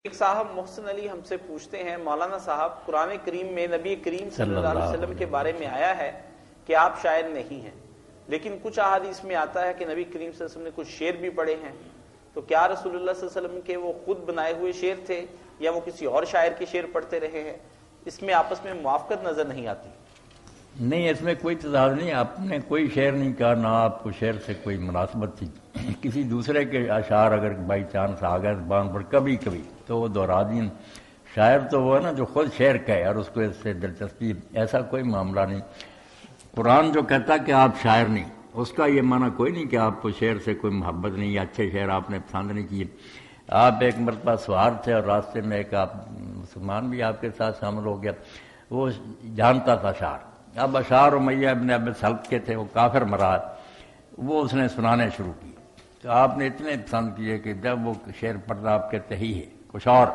ایک صاحب محسن علی ہم سے پوچھتے ہیں، مولانا صاحب قرآن کریم میں نبی کریم صلی اللہ علیہ وسلم کے بارے میں آیا ہے کہ آپ شاعر نہیں ہیں، لیکن کچھ احادیث میں آتا ہے کہ نبی کریم صلی اللہ علیہ وسلم نے کچھ شعر بھی پڑھے ہیں، تو کیا رسول اللہ صلی اللہ علیہ وسلم کے وہ خود بنائے ہوئے شعر تھے یا وہ کسی اور شاعر کے شعر پڑھتے رہے ہیں؟ اس میں آپس میں موافقت نظر نہیں آتی۔ نہیں، اس میں کوئی تضاد نہیں، آپ نے کوئی شعر نہیں کہا، نہ آپ کو شعر سے کوئی مناسبت تھی۔ کسی دوسرے کے اشعار اگر بائی چانس آ گئے زبان پر کبھی کبھی تو وہ دہرا دیں۔ شاعر تو وہ ہے نا جو خود شعر کہے اور اس کو اس سے دلچسپی، ایسا کوئی معاملہ نہیں۔ قرآن جو کہتا کہ آپ شاعر نہیں، اس کا یہ معنی کوئی نہیں کہ آپ کو شعر سے کوئی محبت نہیں یا اچھے شعر آپ نے پسند نہیں کیے۔ آپ ایک مرتبہ سوار تھے اور راستے میں ایک آپ مسلمان بھی آپ کے ساتھ شامل ہو گیا، وہ جانتا تھا شعر۔ اب اشعار امیہ ابن ابی سلط کے تھے، وہ کافر مراد، وہ اس نے سنانے شروع کی تو آپ نے اتنے پسند کیے کہ جب وہ شعر پڑھا آپ کہتے ہی ہے کچھ اور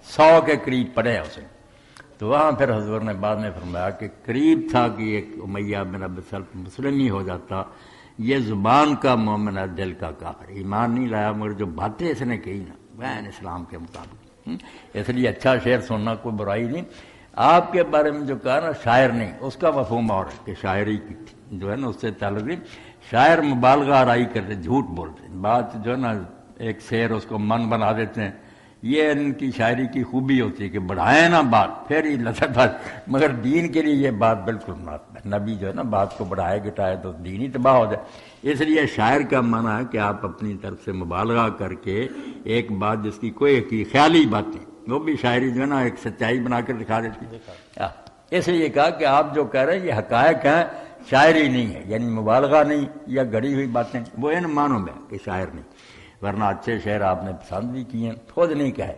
100 کے قریب پڑھے اس نے، تو وہاں پھر حضور نے بعد میں فرمایا کہ قریب تھا کہ ایک امیہ بن ابی سلط مسلم ہی ہو جاتا، یہ زبان کا مومن ہے دل کا کافر، ایمان نہیں لایا مگر جو باتیں اس نے کہی نا بین اسلام کے مطابق۔ اس لیے اچھا شعر سننا کوئی برائی نہیں۔ آپ کے بارے میں جو کہا نا شاعر نہیں، اس کا مفہوم اور ہے کہ شاعری کی جو ہے نا اس سے تعلق نہیں۔ شاعر مبالغہ آرائی کرتے، جھوٹ بولتے ہیں، بات جو ہے نا ایک شعر اس کو من بنا دیتے ہیں، یہ ان کی شاعری کی خوبی ہوتی ہے کہ بڑھائیں نا بات پھر ہی لذت آ، مگر دین کے لیے یہ بات بالکل مناسب ہے۔ نبی جو ہے نا بات کو بڑھائے گٹائے تو دین ہی تباہ ہو جائے۔ اس لیے شاعر کا معنی ہے کہ آپ اپنی طرف سے مبالغہ کر کے ایک بات جس کی کوئی خیالی باتیں، وہ بھی شاعری جو ہے نا ایک سچائی بنا کر دکھا دیتی ہے۔ اس لیے کہا کہ آپ جو کہہ رہے ہیں یہ حقائق ہیں، شاعری نہیں ہے، یعنی مبالغہ نہیں یا گڑی ہوئی باتیں، وہ ان معنوں میں کہ شاعر نہیں، ورنہ اچھے شعر آپ نے پسند بھی کیے، خود نہیں کہے۔